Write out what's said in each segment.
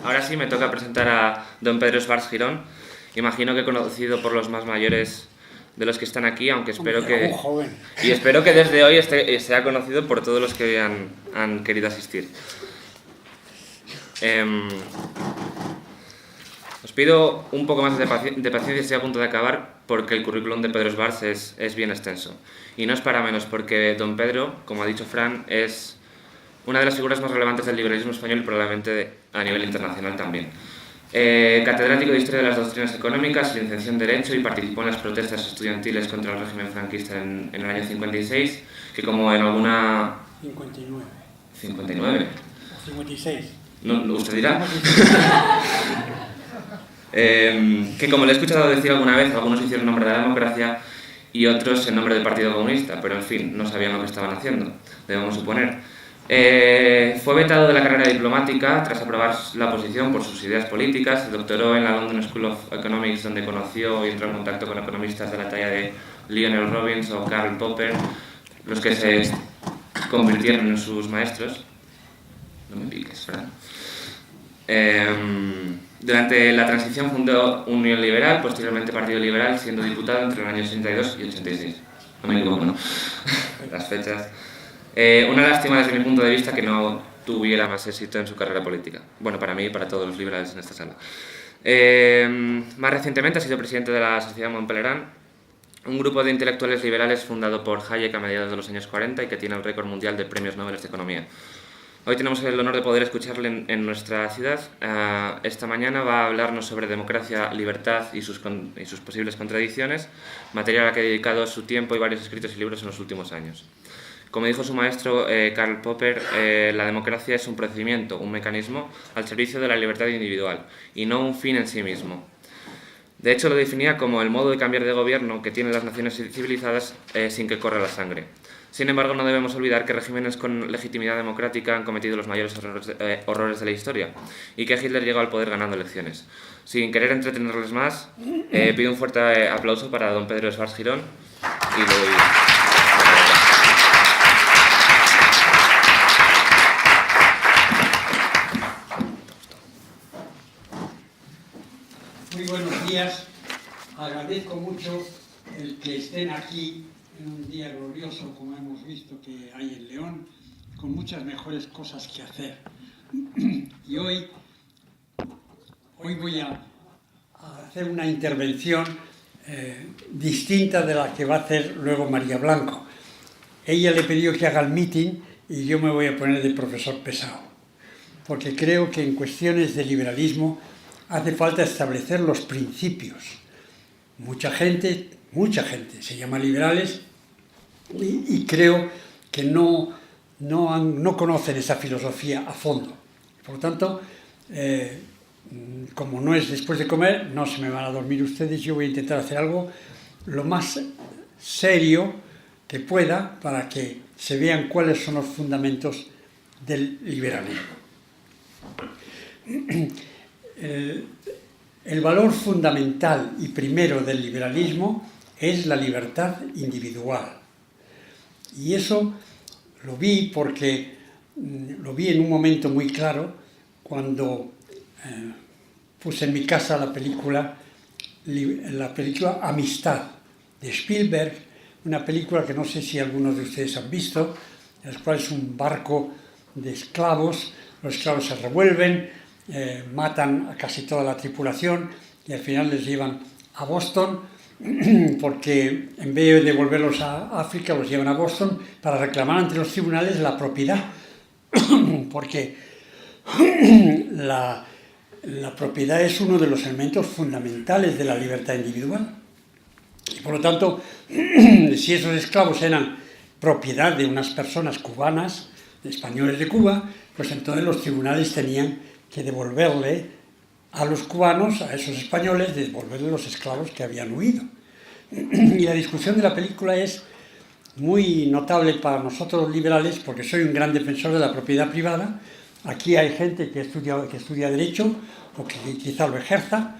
Ahora sí me toca presentar a don Pedro Esbarz Girón. Imagino que conocido por los más mayores de los que están aquí, aunque espero que... joven. Y espero que desde hoy sea conocido por todos los que han querido asistir. Os pido un poco más de paciencia, estoy a punto de acabar, porque el currículum de Pedro Esbarz es bien extenso. Y no es para menos, porque don Pedro, como ha dicho Fran, es una de las figuras más relevantes del liberalismo español y probablemente a nivel internacional también. Catedrático de Historia de las Doctrinas Económicas, licenciado en Derecho y participó en las protestas estudiantiles contra el régimen franquista en el año 56, que como en alguna... 59. 59. 56. No, usted dirá. Que como le he escuchado decir alguna vez, algunos hicieron nombre de la democracia y otros en nombre del Partido Comunista, pero en fin, no sabían lo que estaban haciendo, debemos suponer. Fue vetado de la carrera diplomática tras aprobar la oposición por sus ideas políticas. Se doctoró en la London School of Economics, donde conoció y entró en contacto con economistas de la talla de Lionel Robbins o Karl Popper, los que se convirtieron en sus maestros. No me piques, ¿verdad? Durante la transición fundó Unión Liberal, posteriormente Partido Liberal, siendo diputado entre los años 62 y 86. No me equivoco, ¿no? Las fechas. Una lástima desde mi punto de vista que no tuviera más éxito en su carrera política. Bueno, para mí y para todos los liberales en esta sala. Más recientemente ha sido presidente de la Sociedad Mont-Pelerin, un grupo de intelectuales liberales fundado por Hayek a mediados de los años 40 y que tiene el récord mundial de premios Nobel de Economía. Hoy tenemos el honor de poder escucharle en nuestra ciudad. Esta mañana va a hablarnos sobre democracia, libertad y sus posibles contradicciones, material a que ha dedicado su tiempo y varios escritos y libros en los últimos años. Como dijo su maestro Karl Popper, la democracia es un procedimiento, un mecanismo al servicio de la libertad individual y no un fin en sí mismo. De hecho, lo definía como el modo de cambiar de gobierno que tienen las naciones civilizadas sin que corra la sangre. Sin embargo, no debemos olvidar que regímenes con legitimidad democrática han cometido los mayores horrores de la historia y que Hitler llegó al poder ganando elecciones. Sin querer entretenerles más, pido un fuerte aplauso para don Pedro Esbarz Girón y le doy... Muy buenos días. Agradezco mucho el que estén aquí en un día glorioso, como hemos visto que hay en León, con muchas mejores cosas que hacer. Y hoy voy a hacer una intervención distinta de la que va a hacer luego María Blanco. Ella le pidió que haga el meeting y yo me voy a poner de profesor pesado, porque creo que en cuestiones de liberalismo hace falta establecer los principios. Mucha gente se llama liberales y creo que no conocen esa filosofía a fondo. Por lo tanto, como no es después de comer, no se me van a dormir ustedes, yo voy a intentar hacer algo lo más serio que pueda para que se vean cuáles son los fundamentos del liberalismo. El valor fundamental y primero del liberalismo es la libertad individual. Y eso lo vi porque lo vi en un momento muy claro cuando puse en mi casa la película Amistad de Spielberg, una película que no sé si algunos de ustedes han visto, en la cual es un barco de esclavos, los esclavos se revuelven, matan a casi toda la tripulación y al final les llevan a Boston porque en vez de devolverlos a África los llevan a Boston para reclamar ante los tribunales la propiedad porque la propiedad es uno de los elementos fundamentales de la libertad individual y por lo tanto si esos esclavos eran propiedad de unas personas cubanas, de españoles de Cuba, pues entonces los tribunales tenían que devolverle a los cubanos, a esos españoles, devolverle los esclavos que habían huido. Y la discusión de la película es muy notable para nosotros los liberales, porque soy un gran defensor de la propiedad privada. Aquí hay gente que estudia Derecho, o que quizá lo ejerza.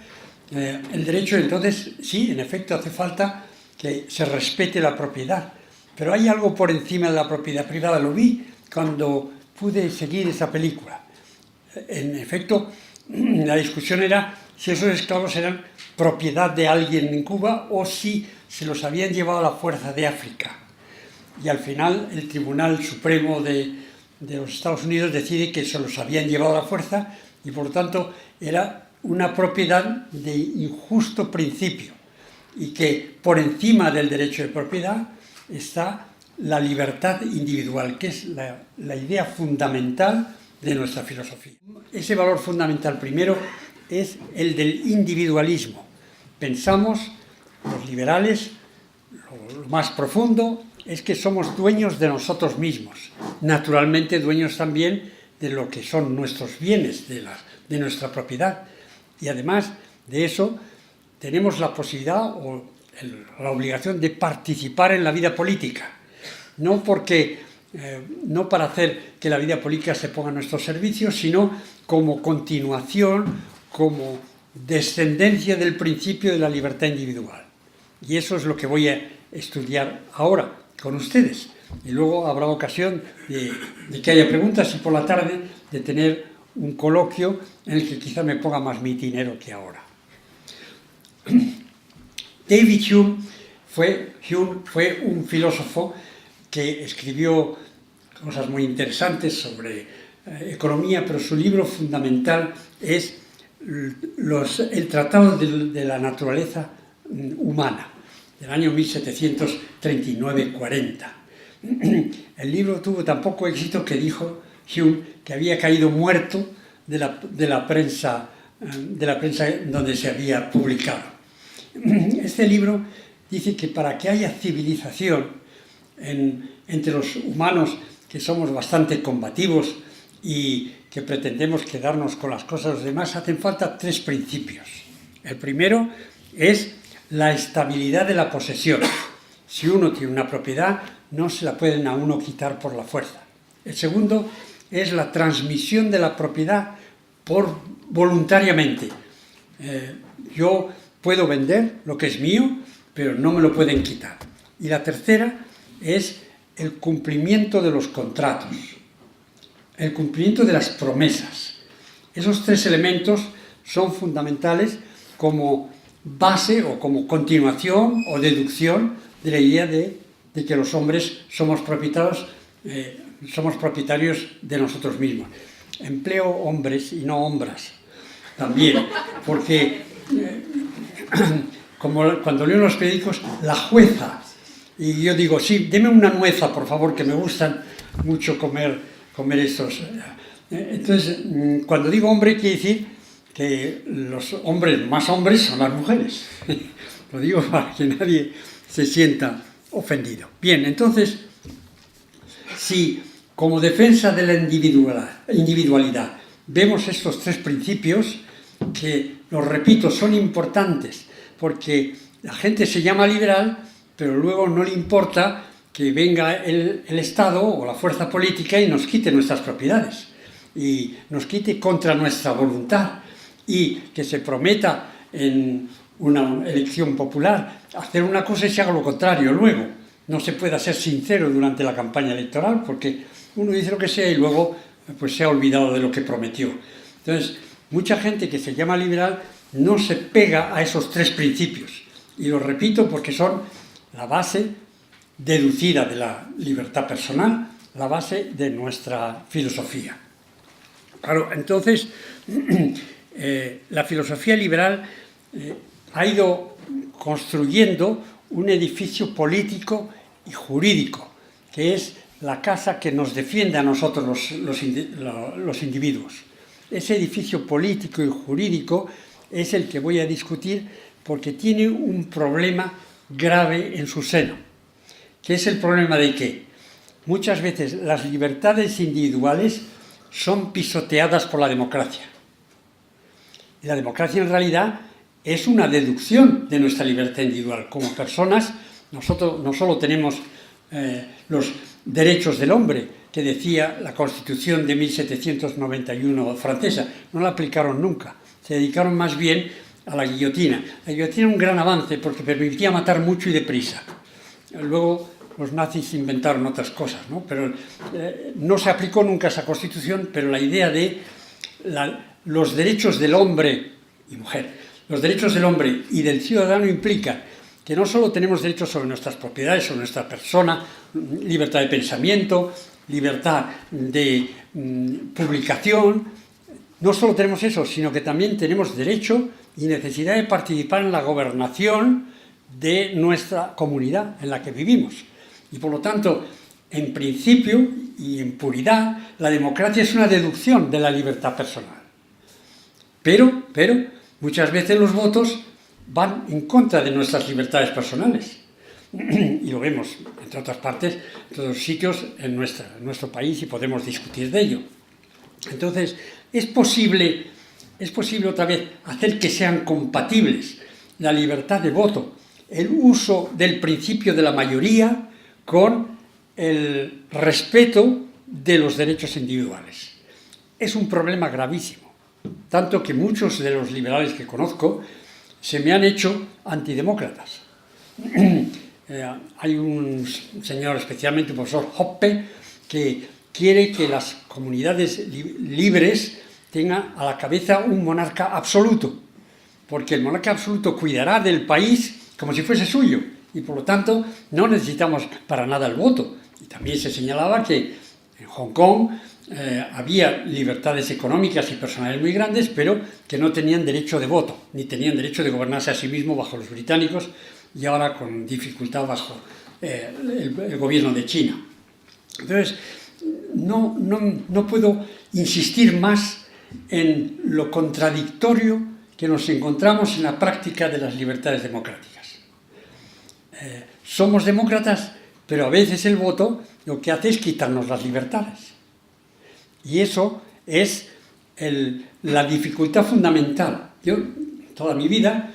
El derecho, entonces, sí, en efecto, hace falta que se respete la propiedad. Pero hay algo por encima de la propiedad privada. Lo vi cuando pude seguir esa película. En efecto, la discusión era si esos esclavos eran propiedad de alguien en Cuba o si se los habían llevado a la fuerza de África. Y al final el Tribunal Supremo de los Estados Unidos decide que se los habían llevado a la fuerza y por lo tanto era una propiedad de injusto principio y que por encima del derecho de propiedad está la libertad individual, que es la idea fundamental de nuestra filosofía. Ese valor fundamental primero es el del individualismo. Pensamos, los liberales, lo más profundo es que somos dueños de nosotros mismos, naturalmente dueños también de lo que son nuestros bienes, de nuestra propiedad. Y además de eso, tenemos la posibilidad o la obligación de participar en la vida política. No para hacer que la vida política se ponga a nuestro servicio, sino como continuación, como descendencia del principio de la libertad individual. Y eso es lo que voy a estudiar ahora con ustedes. Y luego habrá ocasión de que haya preguntas y por la tarde de tener un coloquio en el que quizá me ponga más mitinero que ahora. David Hume fue un filósofo que escribió cosas muy interesantes sobre economía, pero su libro fundamental es el Tratado de la Naturaleza Humana, del año 1739-40. El libro tuvo tan poco éxito que dijo Hume que había caído muerto de la prensa donde se había publicado. Este libro dice que para que haya civilización entre los humanos, que somos bastante combativos y que pretendemos quedarnos con las cosas de los demás, hacen falta tres principios. El primero es la estabilidad de la posesión. Si uno tiene una propiedad, no se la pueden a uno quitar por la fuerza. El segundo es la transmisión de la propiedad voluntariamente. Yo puedo vender lo que es mío, pero no me lo pueden quitar. Y la tercera es el cumplimiento de los contratos, el cumplimiento de las promesas. Esos tres elementos son fundamentales como base o como continuación o deducción de la idea de que los hombres somos propietarios de nosotros mismos. Empleo hombres y no hombras también, porque como cuando leo en los periódicos, la jueza, y yo digo, sí, deme una nueza, por favor, que me gustan mucho comer estos. Entonces, cuando digo hombre, quiere decir que los hombres más hombres son las mujeres. Lo digo para que nadie se sienta ofendido. Bien, entonces, si como defensa de la individualidad vemos estos tres principios, que, los repito, son importantes, porque la gente se llama liberal, pero luego no le importa que venga el Estado o la fuerza política y nos quite nuestras propiedades, y nos quite contra nuestra voluntad, y que se prometa en una elección popular hacer una cosa y se haga lo contrario luego. No se pueda ser sincero durante la campaña electoral, porque uno dice lo que sea y luego pues se ha olvidado de lo que prometió. Entonces, mucha gente que se llama liberal no se pega a esos tres principios. Y lo repito porque son la base deducida de la libertad personal, la base de nuestra filosofía. Claro, entonces, la filosofía liberal ha ido construyendo un edificio político y jurídico, que es la casa que nos defiende a nosotros los individuos. Ese edificio político y jurídico es el que voy a discutir porque tiene un problema grave en su seno, que es el problema de que muchas veces las libertades individuales son pisoteadas por la democracia. Y la democracia en realidad es una deducción de nuestra libertad individual. Como personas, nosotros no solo tenemos los derechos del hombre, que decía la Constitución de 1791 francesa, no la aplicaron nunca, se dedicaron más bien a la guillotina. La guillotina era un gran avance porque permitía matar mucho y deprisa. Luego los nazis inventaron otras cosas, ¿no? Pero no se aplicó nunca esa Constitución, pero la idea de los derechos del hombre y mujer, los derechos del hombre y del ciudadano implica que no solo tenemos derechos sobre nuestras propiedades, sobre nuestra persona, libertad de pensamiento, libertad de publicación, no solo tenemos eso, sino que también tenemos derecho y necesidad de participar en la gobernación de nuestra comunidad en la que vivimos. Y por lo tanto, en principio y en puridad, la democracia es una deducción de la libertad personal. Pero muchas veces los votos van en contra de nuestras libertades personales. Y lo vemos, entre otras partes, en todos los sitios en nuestro país y podemos discutir de ello. Entonces, es posible otra vez hacer que sean compatibles la libertad de voto, el uso del principio de la mayoría con el respeto de los derechos individuales. Es un problema gravísimo, tanto que muchos de los liberales que conozco se me han hecho antidemócratas. Hay un señor, especialmente el profesor Hoppe, que quiere que las comunidades libres tengan a la cabeza un monarca absoluto, porque el monarca absoluto cuidará del país como si fuese suyo, y por lo tanto no necesitamos para nada el voto. Y también se señalaba que en Hong Kong había libertades económicas y personales muy grandes, pero que no tenían derecho de voto, ni tenían derecho de gobernarse a sí mismos bajo los británicos, y ahora con dificultad bajo el gobierno de China. Entonces, no puedo insistir más en lo contradictorio que nos encontramos en la práctica de las libertades democráticas. Somos demócratas, pero a veces el voto lo que hace es quitarnos las libertades. Y eso es la dificultad fundamental. Yo, toda mi vida,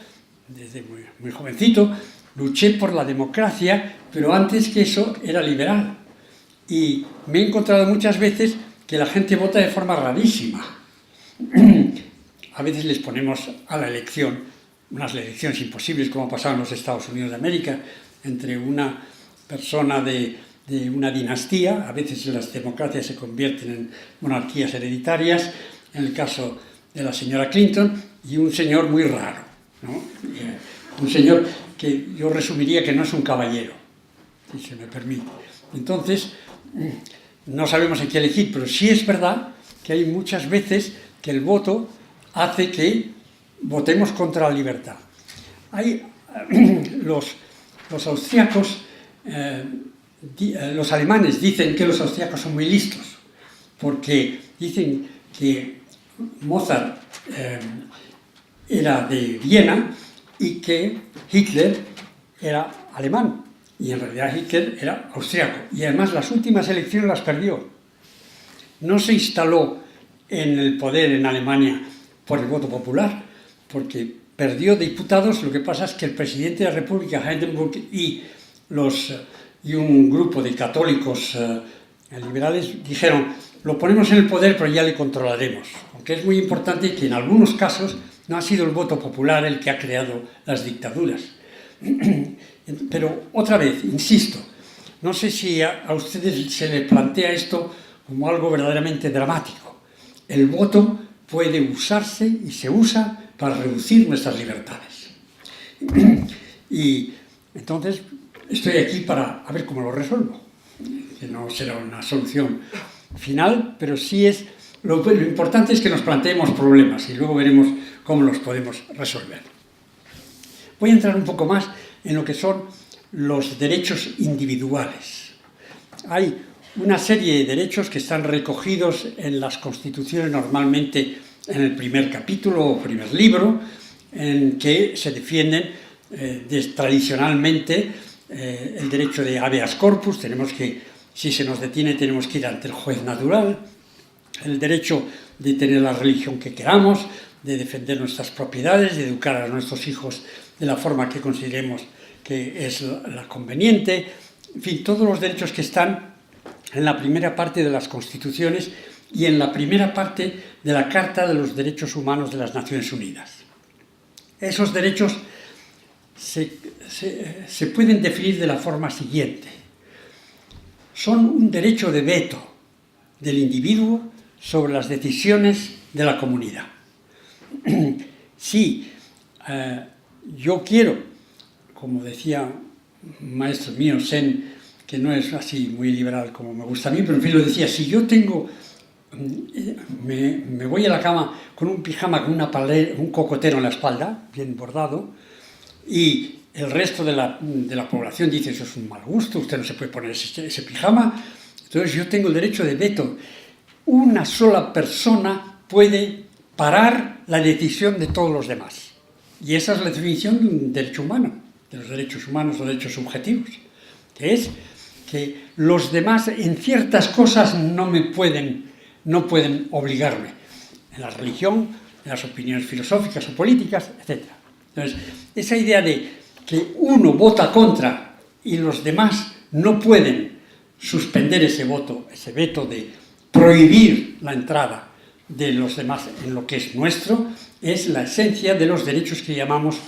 desde muy jovencito, luché por la democracia, pero antes que eso era liberal. Y me he encontrado muchas veces que la gente vota de forma rarísima. A veces les ponemos a la elección unas elecciones imposibles, como ha pasado en los Estados Unidos de América, entre una persona de una dinastía. A veces las democracias se convierten en monarquías hereditarias, en el caso de la señora Clinton, y un señor muy raro, ¿no? Un señor que yo resumiría que no es un caballero, si se me permite. Entonces, no sabemos en qué elegir, pero sí es verdad que hay muchas veces que el voto hace que votemos contra la libertad. Los austríacos, los alemanes dicen que los austríacos son muy listos, porque dicen que Mozart era de Viena y que Hitler era alemán, y en realidad Hitler era austríaco, y además las últimas elecciones las perdió. No se instaló en el poder en Alemania por el voto popular, porque perdió diputados. Lo que pasa es que el presidente de la República, Hindenburg, y un grupo de católicos liberales dijeron: lo ponemos en el poder, pero ya le controlaremos. Aunque es muy importante que en algunos casos no ha sido el voto popular el que ha creado las dictaduras. Pero otra vez, insisto, no sé si a ustedes se les plantea esto como algo verdaderamente dramático. El voto puede usarse y se usa para reducir nuestras libertades. Y entonces estoy aquí para ver cómo lo resuelvo. Que no será una solución final, pero sí es... Lo importante es que nos planteemos problemas y luego veremos cómo los podemos resolver. Voy a entrar un poco más en lo que son los derechos individuales. Hay una serie de derechos que están recogidos en las constituciones, normalmente en el primer capítulo o primer libro, en que se defienden tradicionalmente el derecho de habeas corpus. Tenemos que, si se nos detiene, tenemos que ir ante el juez natural, el derecho de tener la religión que queramos, de defender nuestras propiedades, de educar a nuestros hijos de la forma que consideremos que es la conveniente. En fin, todos los derechos que están en la primera parte de las constituciones y en la primera parte de la Carta de los Derechos Humanos de las Naciones Unidas. Esos derechos se pueden definir de la forma siguiente. Son un derecho de veto del individuo sobre las decisiones de la comunidad. si yo quiero, como decía un maestro mío, Sen, que no es así muy liberal como me gusta a mí, pero en fin lo decía, si yo tengo, me voy a la cama con un pijama, con un cocotero en la espalda, bien bordado, y el resto de la población dice, eso es un mal gusto, usted no se puede poner ese pijama, entonces yo tengo el derecho de veto. Una sola persona puede parar la decisión de todos los demás. Y esa es la definición de un derecho humano, de los derechos humanos o derechos subjetivos, que es que los demás en ciertas cosas no pueden obligarme. En la religión, en las opiniones filosóficas o políticas, etc. Entonces, esa idea de que uno vota contra y los demás no pueden suspender ese veto de prohibir la entrada de los demás en lo que es nuestro, es la esencia de los derechos que llamamos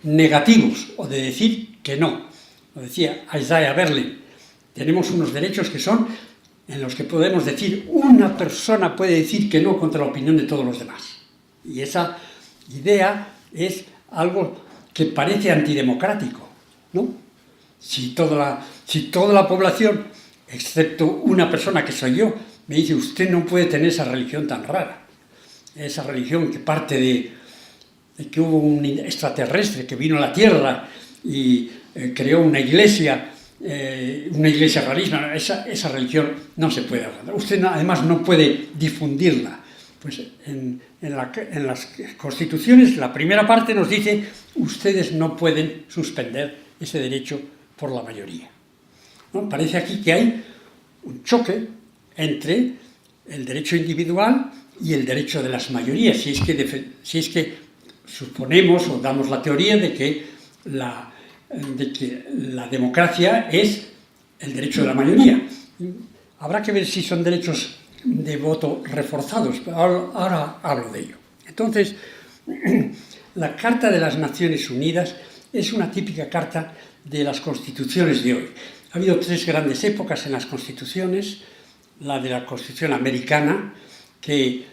negativos, o de decir que no. Lo decía Isaiah Berlin, tenemos unos derechos que son en los que podemos decir, una persona puede decir que no contra la opinión de todos los demás. Y esa idea es algo que parece antidemocrático, ¿no? Si toda la población, excepto una persona que soy yo, me dice, usted no puede tener esa religión tan rara, esa religión que parte de que hubo un extraterrestre que vino a la Tierra y creó una iglesia rarísima, esa religión no se puede hablar. Usted además no puede difundirla. Pues en las constituciones, la primera parte nos dice, ustedes no pueden suspender ese derecho por la mayoría, ¿no? Parece aquí que hay un choque entre el derecho individual y el derecho de las mayorías, si es que suponemos o damos la teoría de que la democracia es el derecho de la mayoría. Habrá que ver si son derechos de voto reforzados, pero ahora hablo de ello. Entonces, la Carta de las Naciones Unidas es una típica carta de las constituciones de hoy. Ha habido tres grandes épocas en las constituciones: la de la Constitución americana, que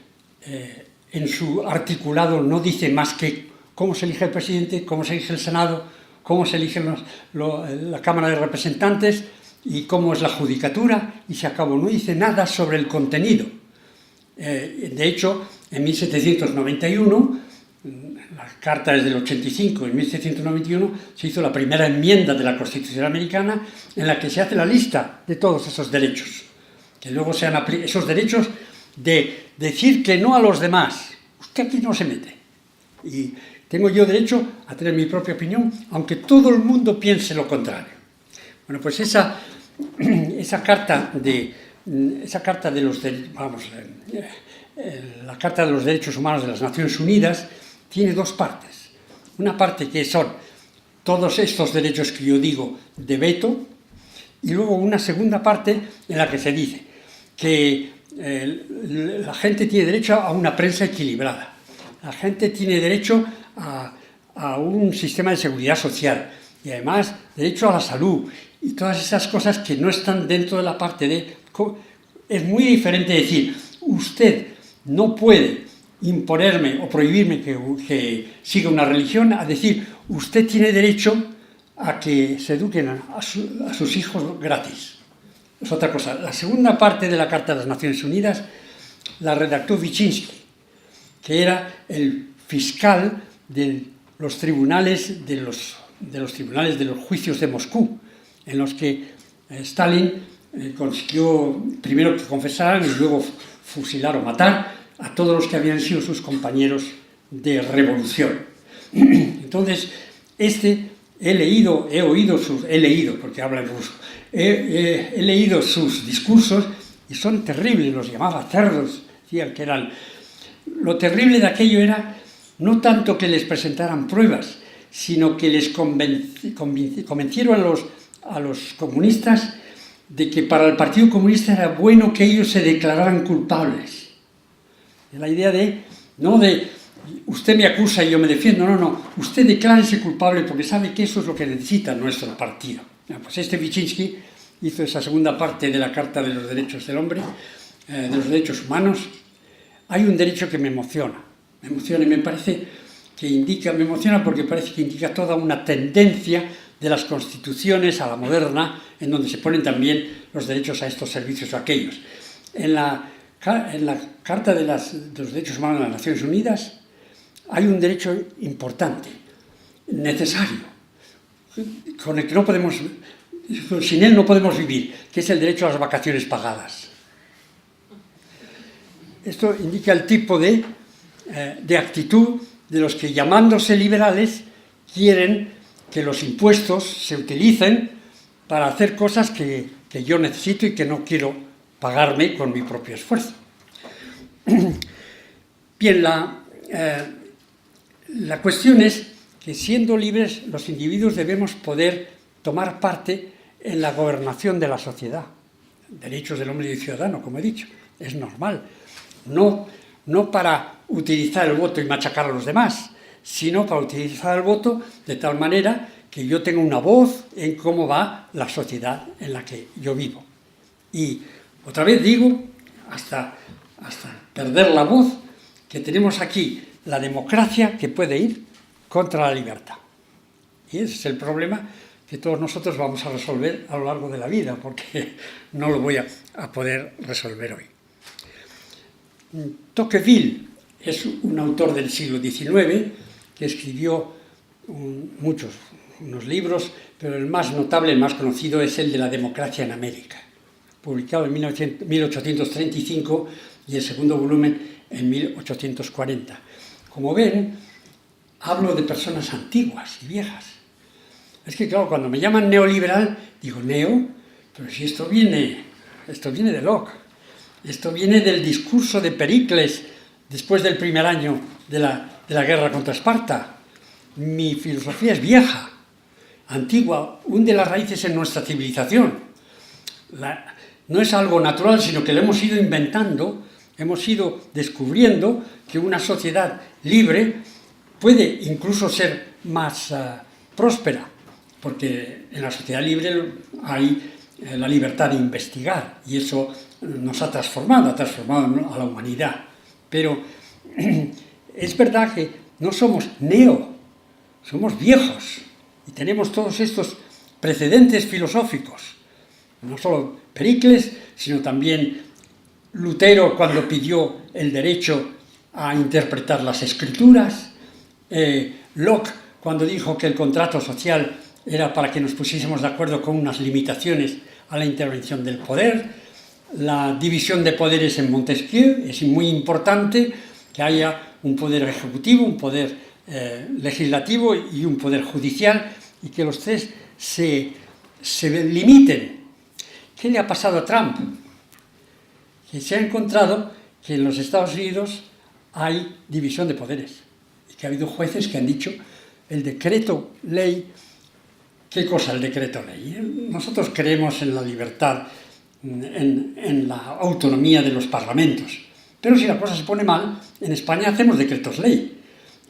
en su articulado no dice más que cómo se elige el presidente, cómo se elige el Senado, cómo se elige la Cámara de Representantes y cómo es la judicatura, y se acabó. No dice nada sobre el contenido. De hecho, en 1791, la Carta es del 85, en 1791 se hizo la primera enmienda de la Constitución americana en la que se hace la lista de todos esos derechos, que luego sean esos derechos de decir que no a los demás. Usted aquí no se mete. Y tengo yo derecho a tener mi propia opinión, aunque todo el mundo piense lo contrario. Bueno, pues esa carta de la Carta de los Derechos Humanos de las Naciones Unidas tiene dos partes. Una parte que son todos estos derechos que yo digo de veto, y luego una segunda parte en la que se dice que la gente tiene derecho a una prensa equilibrada, la gente tiene derecho a un sistema de seguridad social y además derecho a la salud y todas esas cosas que no están dentro de la parte de... Es muy diferente decir, usted no puede imponerme o prohibirme que siga una religión, a decir, usted tiene derecho a que se eduquen a sus hijos gratis. Es otra cosa. La segunda parte de la Carta de las Naciones Unidas la redactó Wyszynski, que era el fiscal de los tribunales de los juicios de Moscú, en los que Stalin consiguió primero que confesaran y luego fusilar o matar a todos los que habían sido sus compañeros de revolución. Entonces, he leído porque habla en ruso, he leído sus discursos y son terribles, los llamaba cerdos, decían que eran... Lo terrible de aquello era no tanto que les presentaran pruebas, sino que les convencieron a los comunistas de que para el Partido Comunista era bueno que ellos se declararan culpables. La idea no de usted me acusa y yo me defiendo, no, usted declárese culpable porque sabe que eso es lo que necesita nuestro partido. Pues Wyszynski hizo esa segunda parte de la Carta de los Derechos del Hombre, de los Derechos Humanos. Hay un derecho que me emociona, Me emociona y me parece que indica, me emociona porque parece que indica toda una tendencia de las constituciones a la moderna, en donde se ponen también los derechos a estos servicios o aquellos. En la Carta de los Derechos Humanos de las Naciones Unidas hay un derecho importante, necesario, con el que no podemos, sin él no podemos vivir, que es el derecho a las vacaciones pagadas. Esto indica el tipo de actitud de los que, llamándose liberales, quieren que los impuestos se utilicen para hacer cosas que yo necesito y que no quiero pagarme con mi propio esfuerzo. Bien, la cuestión es que, siendo libres, los individuos debemos poder tomar parte en la gobernación de la sociedad. Derechos del hombre y del ciudadano, como he dicho, es normal. No para utilizar el voto y machacar a los demás, sino para utilizar el voto de tal manera que yo tenga una voz en cómo va la sociedad en la que yo vivo. Y otra vez digo, hasta perder la voz, que tenemos aquí la democracia que puede ir contra la libertad. Y ese es el problema que todos nosotros vamos a resolver a lo largo de la vida, porque no lo voy a poder resolver hoy. Tocqueville es un autor del siglo XIX que escribió unos libros, pero el más notable, el más conocido, es el de La democracia en América, publicado en 1835 y el segundo volumen en 1840. Como ven, hablo de personas antiguas y viejas. Es que, claro, cuando me llaman neoliberal, digo, pero si esto viene de Locke. Esto viene del discurso de Pericles después del primer año de la guerra contra Esparta. Mi filosofía es vieja, antigua, hunde las raíces en nuestra civilización. No es algo natural, sino que lo hemos ido inventando, hemos ido descubriendo que una sociedad libre puede incluso ser más próspera, porque en la sociedad libre hay la libertad de investigar, y eso nos ha transformado a la humanidad. Pero es verdad que no somos somos viejos, y tenemos todos estos precedentes filosóficos, no solo Pericles, sino también Lutero, cuando pidió el derecho a interpretar las escrituras, Locke, cuando dijo que el contrato social era para que nos pusiésemos de acuerdo con unas limitaciones a la intervención del poder. La división de poderes en Montesquieu es muy importante, que haya un poder ejecutivo, un poder legislativo y un poder judicial, y que los tres se limiten. ¿Qué le ha pasado a Trump? Que se ha encontrado que en los Estados Unidos hay división de poderes, y que ha habido jueces que han dicho el decreto ley. ¿Qué cosa el decreto ley? Nosotros creemos en la libertad, en la autonomía de los parlamentos, pero si la cosa se pone mal, en España hacemos decretos ley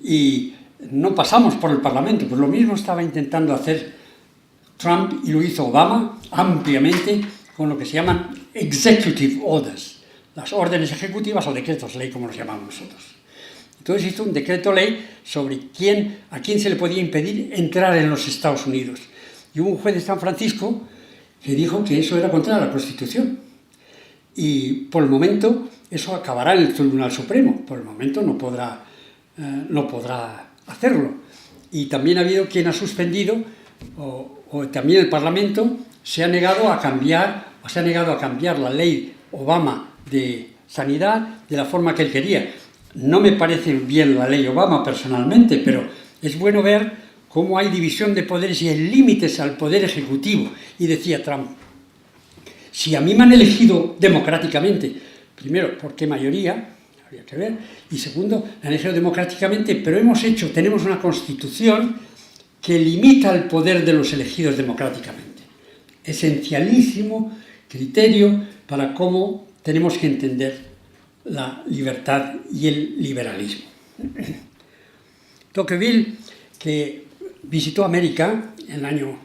y no pasamos por el Parlamento. Pues lo mismo estaba intentando hacer Trump, y lo hizo Obama ampliamente, con lo que se llaman executive orders, las órdenes ejecutivas o decretos ley, como los llamamos nosotros. Entonces hizo un decreto ley sobre a quién se le podía impedir entrar en los Estados Unidos. Y hubo un juez de San Francisco que dijo que eso era contra la Constitución. Y por el momento eso acabará en el Tribunal Supremo. Por el momento no podrá hacerlo. Y también ha habido quien ha suspendido, o también el Parlamento se ha negado a cambiar la ley Obama de sanidad de la forma que él quería. No me parece bien la ley Obama personalmente, pero es bueno ver cómo hay división de poderes y hay límites al poder ejecutivo. Y decía Trump, si a mí me han elegido democráticamente, primero, ¿por qué mayoría? Habría que ver. Y segundo, me han elegido democráticamente, pero tenemos una constitución que limita el poder de los elegidos democráticamente. Esencialísimo criterio para cómo tenemos que entender la libertad y el liberalismo. Tocqueville, que visitó América en el año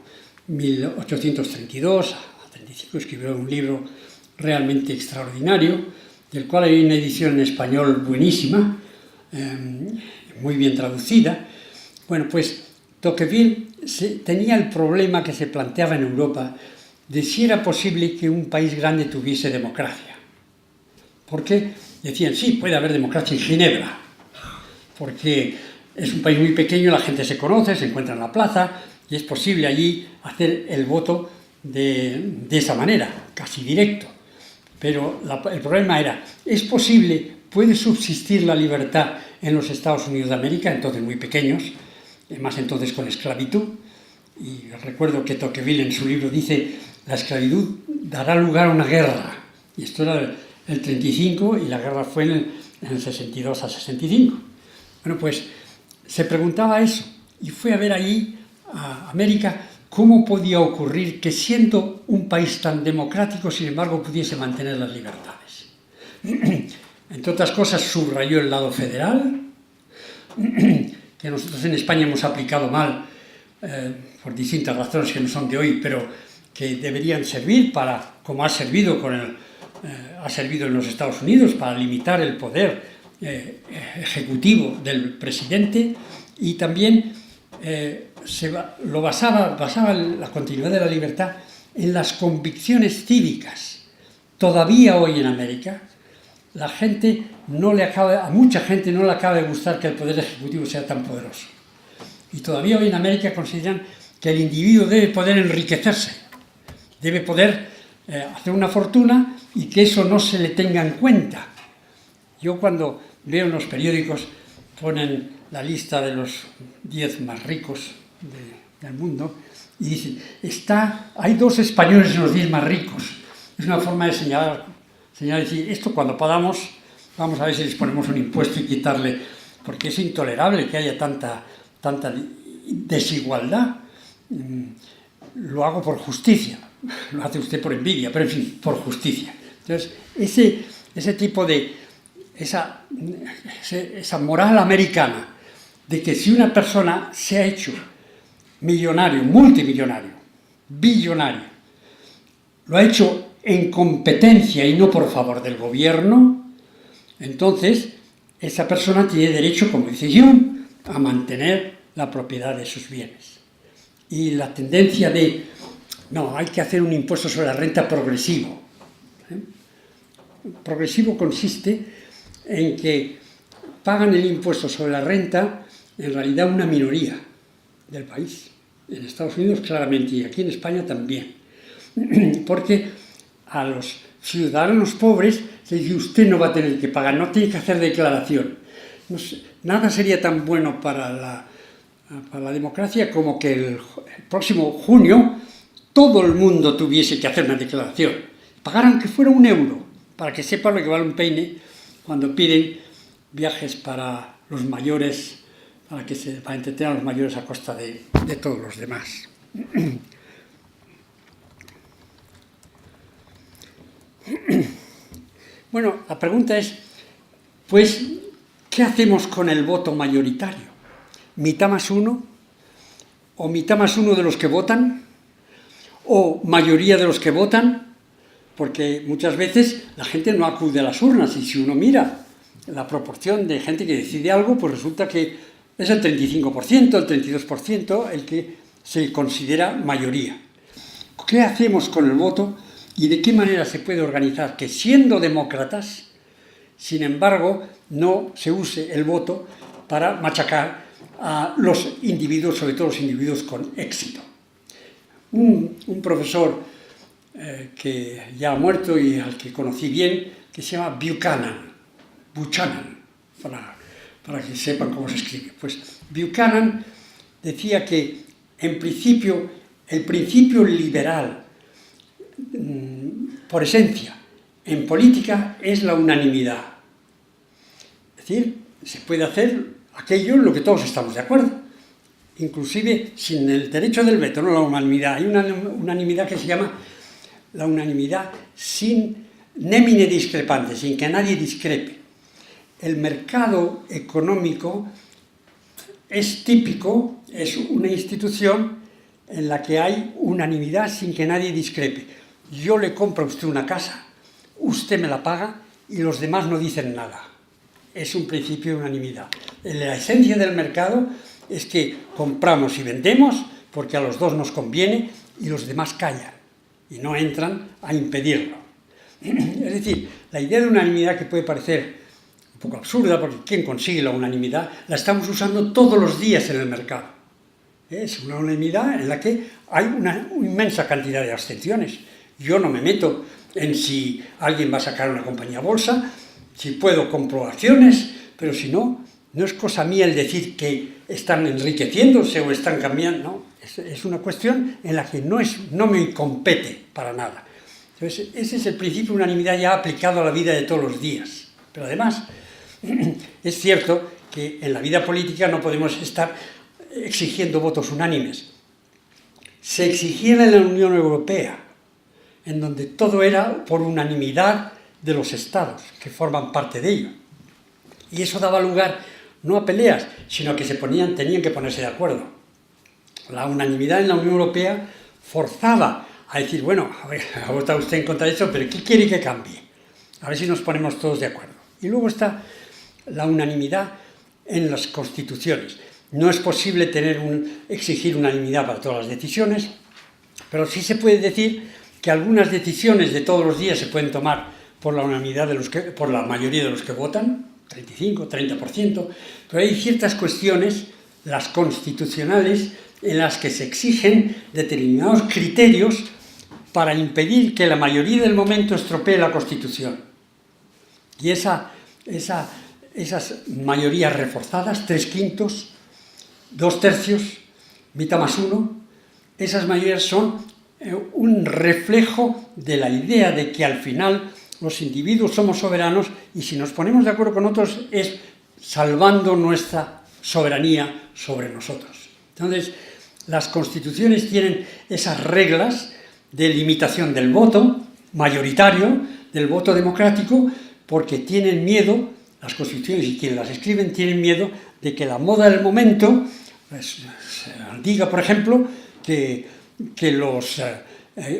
1832 a 35, escribió un libro realmente extraordinario, del cual hay una edición en español buenísima, muy bien traducida. Bueno, pues Tocqueville tenía el problema que se planteaba en Europa de si era posible que un país grande tuviese democracia. Porque decían, sí, puede haber democracia en Ginebra, porque es un país muy pequeño, la gente se conoce, se encuentra en la plaza y es posible allí hacer el voto de esa manera, casi directo. Pero el problema era, ¿es posible, puede subsistir la libertad en los Estados Unidos de América, entonces muy pequeños, más entonces con esclavitud? Y recuerdo que Tocqueville en su libro dice, la esclavitud dará lugar a una guerra. Y esto era el 35 y la guerra fue en el 62 a 65. Bueno, pues se preguntaba eso y fue a ver allí, a América, cómo podía ocurrir que siendo un país tan democrático, sin embargo, pudiese mantener las libertades. Entre otras cosas, subrayó el lado federal, que nosotros en España hemos aplicado mal, por distintas razones que no son de hoy, pero que deberían servir para, como ha servido ha servido en los Estados Unidos, para limitar el poder ejecutivo del presidente, y también basaba la continuidad de la libertad en las convicciones cívicas. Todavía hoy en América, a mucha gente no le acaba de gustar que el poder ejecutivo sea tan poderoso. Y todavía hoy en América consideran que el individuo debe poder enriquecerse, debe poder hacer una fortuna y que eso no se le tenga en cuenta. Yo cuando veo en los periódicos ponen la lista de los 10 más ricos del mundo y dicen, hay 2 españoles en los 10 más ricos. Es una forma de señalar, decir, esto cuando podamos, vamos a ver si les ponemos un impuesto y quitarle, porque es intolerable que haya tanta desigualdad. Lo hago por justicia, lo hace usted por envidia, pero en fin, por justicia. Entonces, ese tipo de, esa moral americana de que si una persona se ha hecho millonario, multimillonario, billonario, lo ha hecho en competencia y no por favor del gobierno, entonces esa persona tiene derecho, como dice Hume, a mantener la propiedad de sus bienes. Y la tendencia no, hay que hacer un impuesto sobre la renta progresivo. Progresivo consiste en que pagan el impuesto sobre la renta en realidad una minoría del país. En Estados Unidos claramente y aquí en España también. Porque a los ciudadanos pobres se dice usted no va a tener que pagar, no tiene que hacer declaración. No sé, nada sería tan bueno para la democracia como que el próximo junio todo el mundo tuviese que hacer una declaración. Pagaran que fuera €1, para que sepan lo que vale un peine cuando piden viajes para los mayores, para entretener a los mayores a costa de todos los demás. Bueno, la pregunta es, pues, ¿qué hacemos con el voto mayoritario? ¿Mitad más uno? ¿O mitad más uno de los que votan? ¿O mayoría de los que votan? Porque muchas veces la gente no acude a las urnas y si uno mira la proporción de gente que decide algo, pues resulta que es el 35%, el 32% el que se considera mayoría. ¿Qué hacemos con el voto y de qué manera se puede organizar que siendo demócratas, sin embargo, no se use el voto para machacar a los individuos, sobre todo los individuos con éxito? Un profesor que ya ha muerto y al que conocí bien, que se llama Buchanan, para que sepan cómo se escribe. Pues Buchanan decía que, en principio, el principio liberal, por esencia, en política, es la unanimidad. Es decir, se puede hacer aquello en lo que todos estamos de acuerdo, inclusive sin el derecho del veto, no la unanimidad. Hay una unanimidad que se llama la unanimidad sin nemine discrepante, sin que nadie discrepe. El mercado económico es típico, es una institución en la que hay unanimidad sin que nadie discrepe. Yo le compro a usted una casa, usted me la paga y los demás no dicen nada. es un principio de unanimidad. La esencia del mercado es que compramos y vendemos porque a los dos nos conviene y los demás callan y no entran a impedirlo. Es decir, la idea de unanimidad, que puede parecer un poco absurda, porque ¿quién consigue la unanimidad? La estamos usando todos los días en el mercado. Es una unanimidad en la que hay una inmensa cantidad de abstenciones. Yo no me meto en si alguien va a sacar una compañía a bolsa, si puedo compro acciones, pero si no, no es cosa mía el decir que están enriqueciéndose o están cambiando, no. Es una cuestión en la que no me compete para nada. Entonces, ese es el principio de unanimidad ya aplicado a la vida de todos los días. Pero además, es cierto que en la vida política no podemos estar exigiendo votos unánimes. Se exigía en la Unión Europea, en donde todo era por unanimidad de los estados que forman parte de ello. Y eso daba lugar no a peleas, sino a que tenían que ponerse de acuerdo. La unanimidad en la Unión Europea forzaba a decir, bueno, a ver, ha votado usted en contra de eso, pero ¿qué quiere que cambie? A ver si nos ponemos todos de acuerdo. Y luego está la unanimidad en las constituciones. No es posible exigir unanimidad para todas las decisiones, pero sí se puede decir que algunas decisiones de todos los días se pueden tomar por la unanimidad por la mayoría de los que votan, 35, 30%, pero hay ciertas cuestiones, las constitucionales, en las que se exigen determinados criterios para impedir que la mayoría del momento estropee la Constitución. Y esas mayorías reforzadas, 3/5, 2/3, mitad más 1, esas mayorías son un reflejo de la idea de que al final los individuos somos soberanos y si nos ponemos de acuerdo con otros es salvando nuestra soberanía sobre nosotros. Entonces, las constituciones tienen esas reglas de limitación del voto mayoritario, del voto democrático, porque tienen miedo, las constituciones y quienes las escriben tienen miedo de que la moda del momento diga, por ejemplo, que los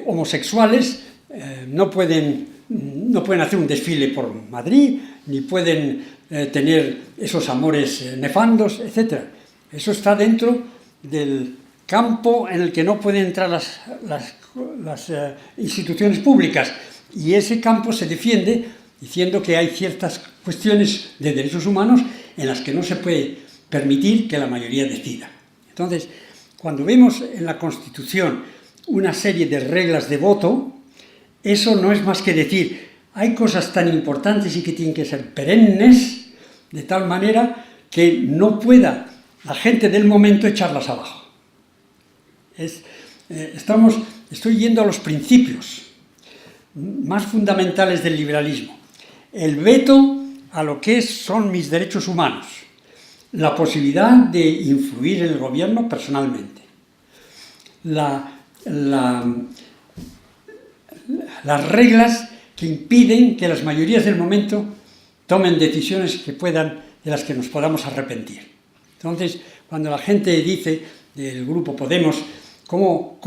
homosexuales no pueden hacer un desfile por Madrid, ni pueden tener esos amores nefandos, etc. Eso está dentro del campo en el que no pueden entrar las instituciones públicas. Y ese campo se defiende diciendo que hay ciertas cuestiones de derechos humanos en las que no se puede permitir que la mayoría decida. Entonces, cuando vemos en la Constitución una serie de reglas de voto, eso no es más que decir, hay cosas tan importantes y que tienen que ser perennes, de tal manera que no pueda la gente del momento echarlas abajo. Estoy yendo a los principios más fundamentales del liberalismo. El veto a lo que son mis derechos humanos, la posibilidad de influir en el gobierno personalmente, las reglas que impiden que las mayorías del momento tomen decisiones de las que nos podamos arrepentir. Entonces, cuando la gente dice del grupo Podemos cómo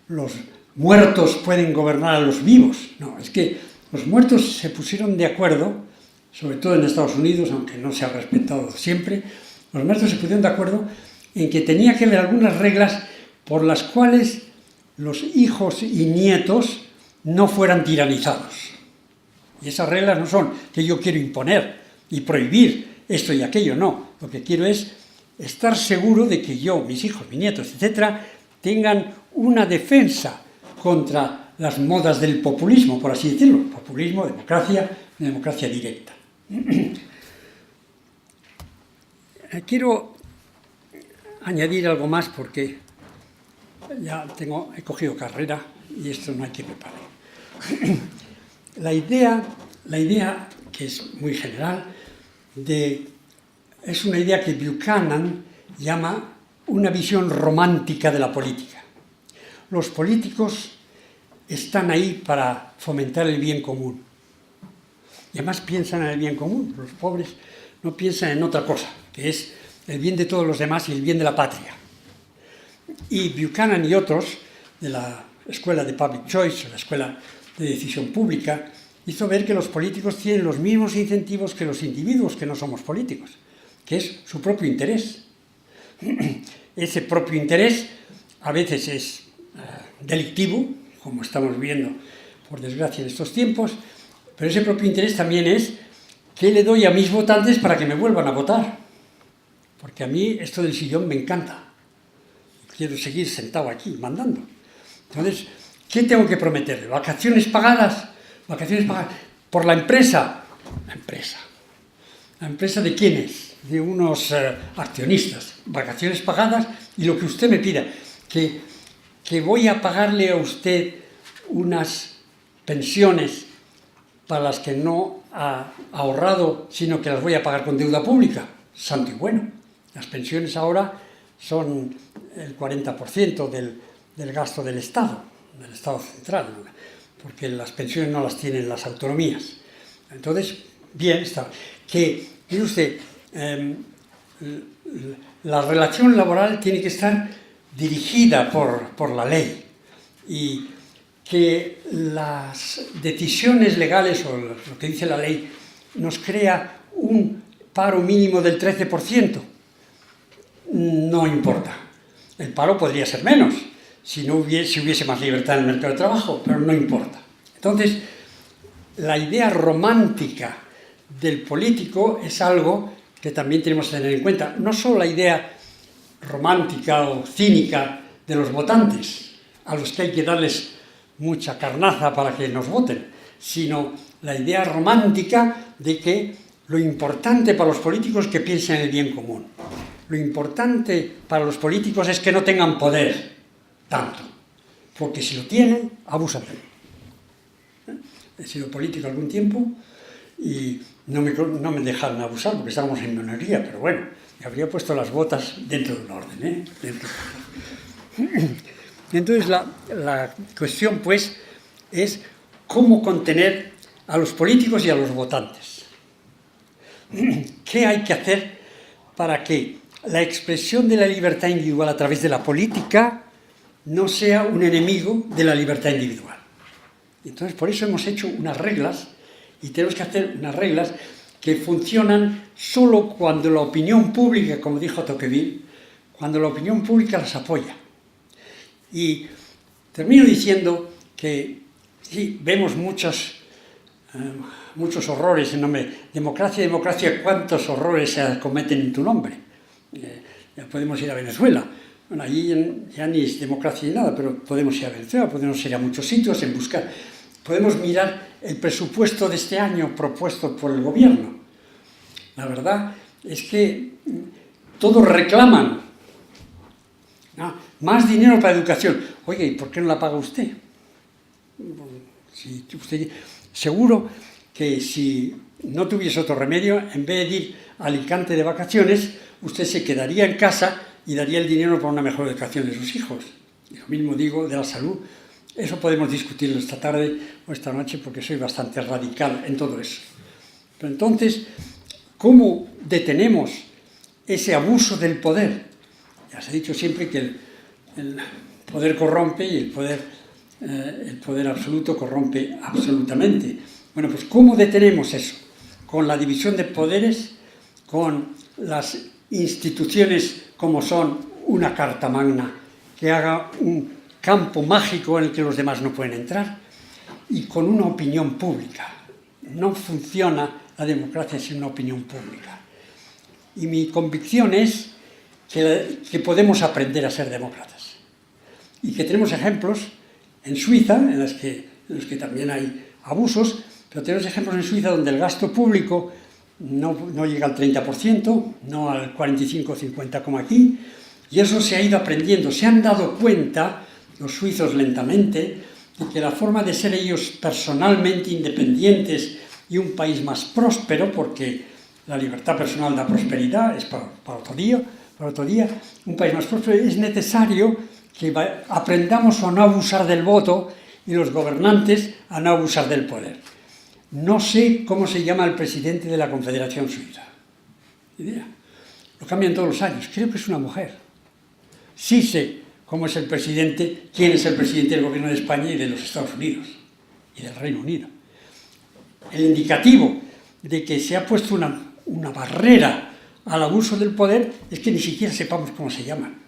los muertos pueden gobernar a los vivos, no, es que los muertos se pusieron de acuerdo, sobre todo en Estados Unidos, aunque no se ha respetado siempre, los muertos se pusieron de acuerdo en que tenía que haber algunas reglas por las cuales los hijos y nietos no fueran tiranizados. Y esas reglas no son que yo quiero imponer y prohibir esto y aquello, no. Lo que quiero es estar seguro de que yo, mis hijos, mis nietos, etcétera, tengan una defensa contra las modas del populismo, por así decirlo. Populismo, democracia directa. Quiero añadir algo más porque ya he cogido carrera y esto no hay que preparar. La idea que es muy general, es una idea que Buchanan llama una visión romántica de la política. Los políticos están ahí para fomentar el bien común. Y además piensan en el bien común. Los pobres no piensan en otra cosa, que es el bien de todos los demás y el bien de la patria. Y Buchanan y otros de la escuela de Public Choice, la escuela de decisión pública, hizo ver que los políticos tienen los mismos incentivos que los individuos que no somos políticos, que es su propio interés. Ese propio interés a veces es delictivo, como estamos viendo, por desgracia, en estos tiempos, pero ese propio interés también es ¿qué le doy a mis votantes para que me vuelvan a votar? Porque a mí esto del sillón me encanta. Quiero seguir sentado aquí, mandando. Entonces, ¿qué tengo que prometerle? ¿Vacaciones pagadas? ¿Vacaciones pagadas por la empresa? La empresa. ¿La empresa de quiénes? De unos accionistas. Vacaciones pagadas y lo que usted me pida. Que voy a pagarle a usted unas pensiones para las que no ha ahorrado, sino que las voy a pagar con deuda pública. Santo y bueno. Las pensiones ahora son el 40% del gasto del Estado central, porque las pensiones no las tienen las autonomías. Entonces, bien está. Que, mire usted, la relación laboral tiene que estar dirigida por la ley y que las decisiones legales o lo que dice la ley nos crea un paro mínimo del 13%. No importa. El paro podría ser menos si hubiese más libertad en el mercado de trabajo, pero no importa. Entonces, la idea romántica del político es algo que también tenemos que tener en cuenta. No solo la idea romántica o cínica de los votantes, a los que hay que darles mucha carnaza para que nos voten, sino la idea romántica de que lo importante para los políticos es que piensen en el bien común. Lo importante para los políticos es que no tengan poder tanto, porque si lo tienen, abusan de él. He sido político algún tiempo y no me dejaron abusar porque estábamos en minoría, pero bueno, me habría puesto las botas dentro de un orden, Entonces la cuestión, pues, es cómo contener a los políticos y a los votantes. ¿Qué hay que hacer para que la expresión de la libertad individual a través de la política no sea un enemigo de la libertad individual? Entonces, por eso hemos hecho unas reglas, y tenemos que hacer unas reglas que funcionan solo cuando la opinión pública, como dijo Tocqueville, cuando la opinión pública las apoya. Y termino diciendo que sí, vemos muchos horrores en nombre de democracia, ¿cuántos horrores se cometen en tu nombre? Ya podemos ir a Venezuela. Bueno, allí ya ni es democracia ni nada, pero podemos ir a Venezuela, podemos ir a muchos sitios en buscar. Podemos mirar el presupuesto de este año propuesto por el gobierno. La verdad es que todos reclaman más dinero para educación. Oye, ¿y por qué no la paga usted? Si usted seguro que si no tuviese otro remedio, en vez de ir a Alicante de vacaciones, usted se quedaría en casa y daría el dinero para una mejor educación de sus hijos. Y lo mismo digo de la salud. Eso podemos discutirlo esta tarde o esta noche porque soy bastante radical en todo eso. Pero entonces, ¿cómo detenemos ese abuso del poder? Ya se ha dicho siempre que el poder corrompe y el poder absoluto corrompe absolutamente. Bueno, pues ¿cómo detenemos eso? Con la división de poderes, con las instituciones como son una carta magna que haga un campo mágico en el que los demás no pueden entrar y con una opinión pública. No funciona la democracia sin una opinión pública. Y mi convicción es que podemos aprender a ser demócratas y que tenemos ejemplos en Suiza, en los que también hay abusos, pero tenemos ejemplos en Suiza donde el gasto público no llega al 30%, no al 45 o 50% como aquí, y eso se ha ido aprendiendo. Se han dado cuenta, los suizos lentamente, de que la forma de ser ellos personalmente independientes y un país más próspero, porque la libertad personal da prosperidad, es para otro día, un país más próspero, es necesario que aprendamos a no abusar del voto y los gobernantes a no abusar del poder. No sé cómo se llama el presidente de la Confederación Suiza. Idea. Lo cambian todos los años. Creo que es una mujer. Sí sé cómo es el presidente, quién es el presidente del gobierno de España y de los Estados Unidos y del Reino Unido. el indicativo de que se ha puesto una barrera al abuso del poder es que ni siquiera sepamos cómo se llaman.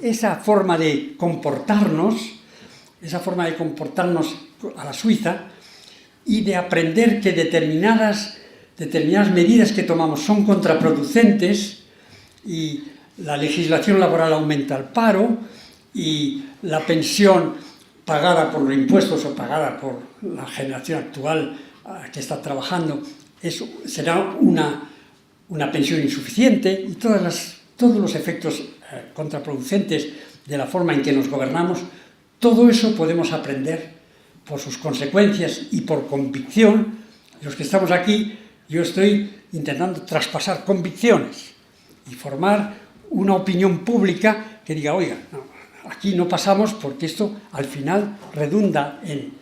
Esa forma de comportarnos a la suiza y de aprender que determinadas medidas que tomamos son contraproducentes y la legislación laboral aumenta el paro y la pensión pagada por los impuestos o pagada por la generación actual que está trabajando será una pensión insuficiente y todos los efectos contraproducentes de la forma en que nos gobernamos, todo eso podemos aprender por sus consecuencias y por convicción. Los que estamos aquí, yo estoy intentando traspasar convicciones y formar una opinión pública que diga, oiga, no, aquí no pasamos porque esto al final redunda en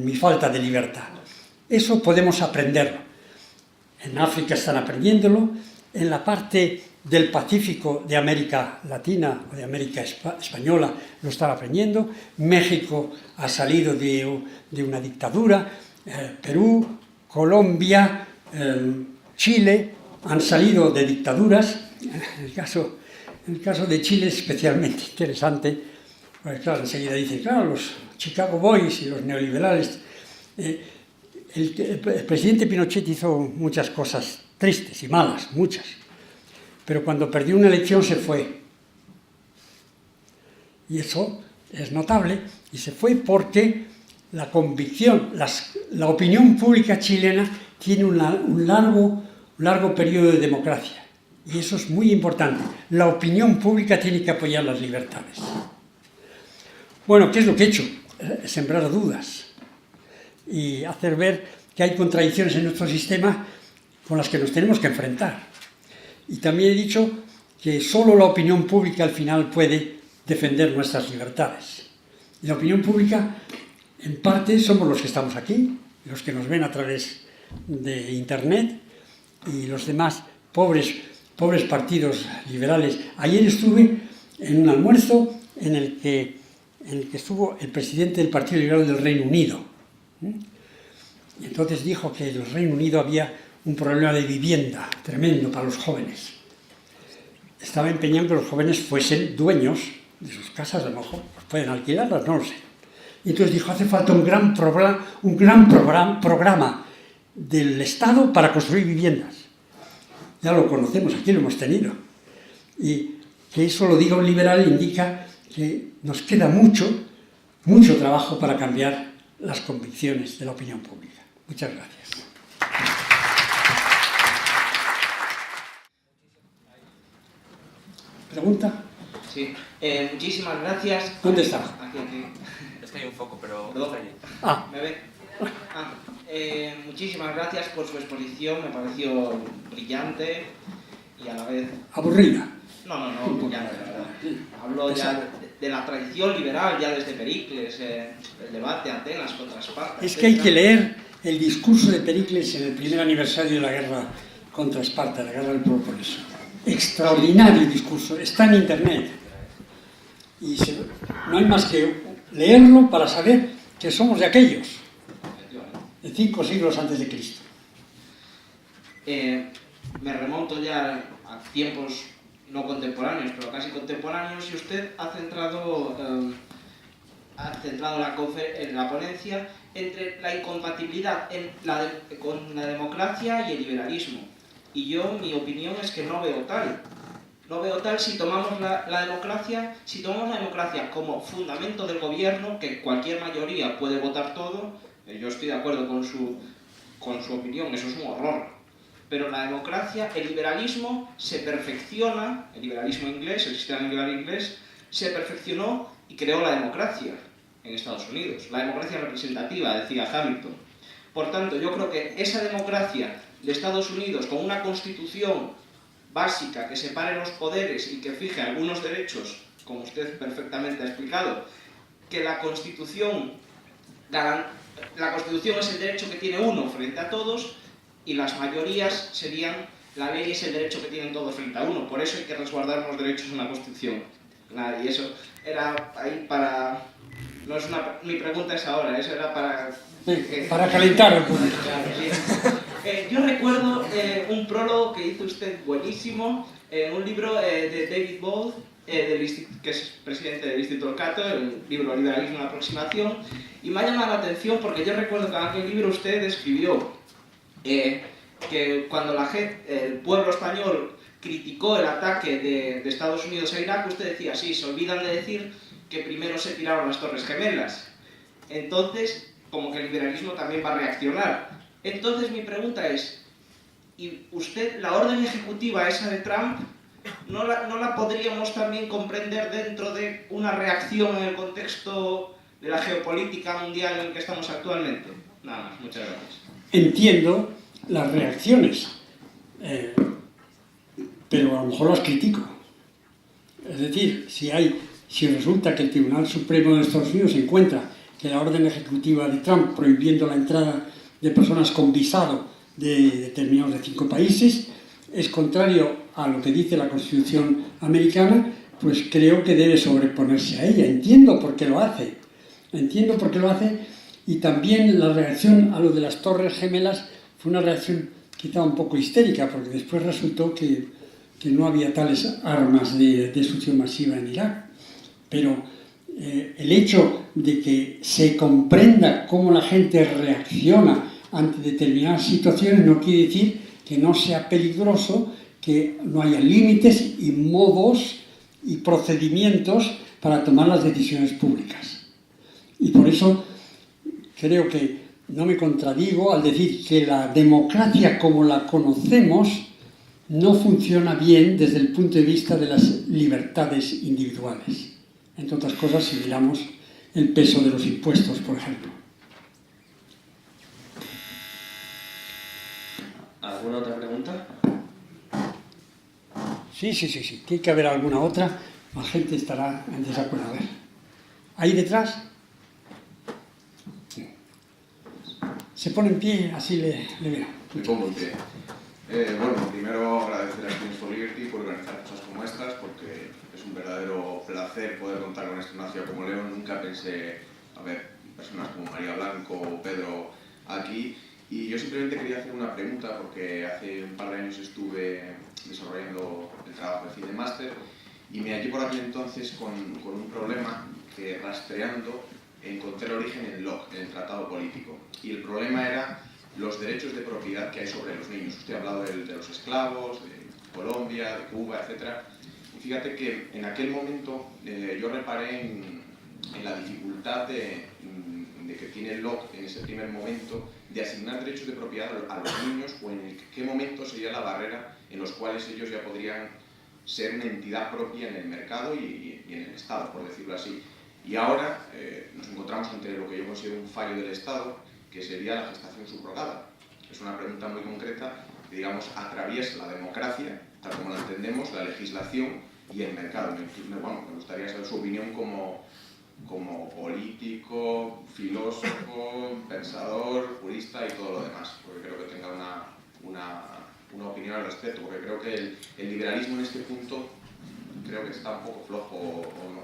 mi falta de libertad. Eso podemos aprenderlo. En África están aprendiéndolo, en la parte del Pacífico de América Latina o de América Española lo están aprendiendo. México ha salido de una dictadura, Perú, Colombia, Chile han salido de dictaduras. El caso de Chile es especialmente interesante, porque claro, enseguida dicen, claro, los Chicago Boys y los neoliberales. El presidente Pinochet hizo muchas cosas tristes y malas, muchas, pero cuando perdió una elección se fue. Y eso es notable, y se fue porque la convicción, la opinión pública chilena tiene un largo periodo de democracia. Y eso es muy importante. La opinión pública tiene que apoyar las libertades. Bueno, ¿qué es lo que he hecho? Sembrar dudas y hacer ver que hay contradicciones en nuestro sistema con las que nos tenemos que enfrentar. Y también he dicho que solo la opinión pública al final puede defender nuestras libertades. Y la opinión pública, en parte, somos los que estamos aquí, los que nos ven a través de Internet y los demás pobres partidos liberales. Ayer estuve en un almuerzo en el que estuvo el presidente del Partido Liberal del Reino Unido. Y entonces dijo que en el Reino Unido había un problema de vivienda tremendo para los jóvenes. Estaba empeñado en que los jóvenes fuesen dueños de sus casas, a lo mejor pues pueden alquilarlas, no lo sé. Y entonces dijo, hace falta un gran programa del Estado para construir viviendas. Ya lo conocemos, aquí lo hemos tenido. Y que eso lo diga un liberal indica que nos queda mucho trabajo para cambiar las convicciones de la opinión pública. Muchas gracias. ¿Pregunta? Sí, muchísimas gracias. ¿Dónde está? Aquí. Es que hay un foco, pero... ¿Perdón? Ah. ¿Me ve? Muchísimas gracias por su exposición, me pareció brillante y a la vez... ¿Aburrida? No, brillante, la verdad. Habló ya de la tradición liberal, ya desde Pericles, el debate Atenas contra Esparta. Es que hay que leer el discurso de Pericles en el primer aniversario de la guerra contra Esparta, la guerra del Peloponeso. Extraordinario discurso, está en Internet. Y no hay más que leerlo para saber que somos de aquellos, de 5 siglos antes de Cristo. Me remonto ya a tiempos no contemporáneos, pero casi contemporáneos, y usted ha centrado la ponencia entre la incompatibilidad con la democracia y el liberalismo. Y yo, mi opinión es que no veo tal. No veo tal si tomamos la democracia como fundamento del gobierno, que cualquier mayoría puede votar todo. Yo estoy de acuerdo con su opinión, eso es un horror. Pero la democracia, el liberalismo se perfecciona, el liberalismo inglés, el sistema liberal inglés, se perfeccionó y creó la democracia en Estados Unidos. La democracia representativa, decía Hamilton. Por tanto, yo creo que esa democracia de Estados Unidos, con una constitución básica que separe los poderes y que fije algunos derechos, como usted perfectamente ha explicado, que la Constitución es el derecho que tiene uno frente a todos, y las mayorías serían, la ley es el derecho que tienen todos frente a uno. Por eso hay que resguardar los derechos en la Constitución. Nada, y eso era ahí para... Mi pregunta es ahora, eso era para Para calentar el público. Yo recuerdo un prólogo que hizo usted buenísimo en un libro de David Bolt, que es presidente del Instituto Cato, el libro Liberalismo en la aproximación, y me ha llamado la atención porque yo recuerdo que en aquel libro usted escribió que cuando el pueblo español criticó el ataque de Estados Unidos a Irak, usted decía, sí, se olvidan de decir que primero se tiraron las Torres Gemelas. Entonces, como que el liberalismo también va a reaccionar. Entonces mi pregunta es, ¿y usted, la orden ejecutiva esa de Trump, no la podríamos también comprender dentro de una reacción en el contexto de la geopolítica mundial en el que estamos actualmente? Nada más, muchas gracias. Entiendo las reacciones, pero a lo mejor las critico. Es decir, si resulta que el Tribunal Supremo de Estados Unidos encuentra que la orden ejecutiva de Trump prohibiendo la entrada de personas con visado de determinados de 5 países es contrario a lo que dice la Constitución americana, pues creo que debe sobreponerse a ella. Entiendo por qué lo hace. Y también la reacción a lo de las Torres Gemelas fue una reacción quizá un poco histérica, porque después resultó que no había tales armas de destrucción masiva en Irak. Pero el hecho de que se comprenda cómo la gente reacciona ante determinadas situaciones no quiere decir que no sea peligroso, que no haya límites y modos y procedimientos para tomar las decisiones públicas. Y por eso creo que no me contradigo al decir que la democracia como la conocemos no funciona bien desde el punto de vista de las libertades individuales. Entre otras cosas, si miramos el peso de los impuestos, por ejemplo. ¿Alguna otra pregunta? Sí. Tiene que haber alguna otra. La gente estará en desacuerdo. A ver. ¿Ahí detrás? Se pone en pie, así le veo. Me pongo en pie. Bueno, primero agradecer a Students for Liberty por organizar cosas como estas, porque es un verdadero placer poder contar con una ciudad como León. Nunca pensé haber personas como María Blanco o Pedro aquí. Y yo simplemente quería hacer una pregunta, porque hace un par de años estuve desarrollando el trabajo de Cine Máster y me hallé por aquel entonces con un problema que, rastreando, encontré el origen en Locke, en el Tratado Político. Y el problema era los derechos de propiedad que hay sobre los niños. Usted ha hablado de los esclavos, de Colombia, de Cuba, etc. Y fíjate que en aquel momento yo reparé en la dificultad de que tiene Locke en ese primer momento de asignar derechos de propiedad a los niños, o en qué momento sería la barrera en los cuales ellos ya podrían ser una entidad propia en el mercado y en el Estado, por decirlo así. Y ahora nos encontramos ante lo que yo considero un fallo del Estado, que sería la gestación subrogada. Es una pregunta muy concreta que, digamos, atraviesa la democracia, tal como la entendemos, la legislación y el mercado. Me gustaría saber su opinión como político, filósofo, pensador, jurista y todo lo demás, porque creo que tenga una opinión al respecto, porque creo que el liberalismo en este punto creo que está un poco flojo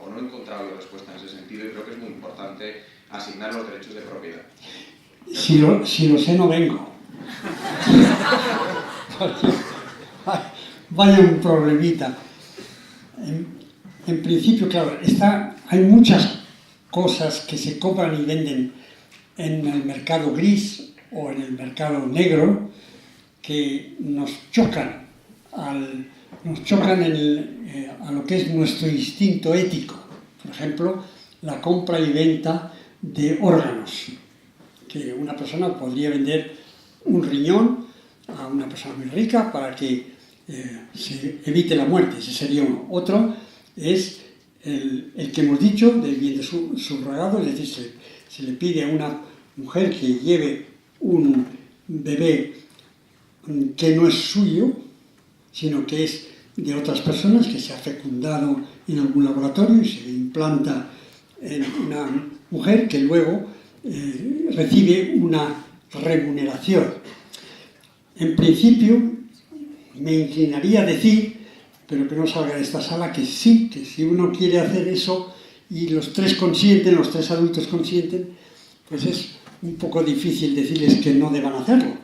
o no he encontrado yo respuesta en ese sentido, y creo que es muy importante asignar los derechos de propiedad. Si lo sé, no vengo. Vaya un problemita. En principio, claro, hay muchas cosas que se compran y venden en el mercado gris o en el mercado negro que nos chocan a lo que es nuestro instinto ético. Por ejemplo, la compra y venta de órganos, que una persona podría vender un riñón a una persona muy rica para que se evite la muerte. Ese sería uno. Otro es el que hemos dicho del vientre subrogado, es decir, se le pide a una mujer que lleve un bebé que no es suyo, sino que es de otras personas, que se ha fecundado en algún laboratorio y se le implanta en una mujer que luego recibe una remuneración. En principio, me inclinaría a decir, pero que no salga de esta sala, que sí, que si uno quiere hacer eso y los tres adultos consienten, pues es un poco difícil decirles que no deban hacerlo.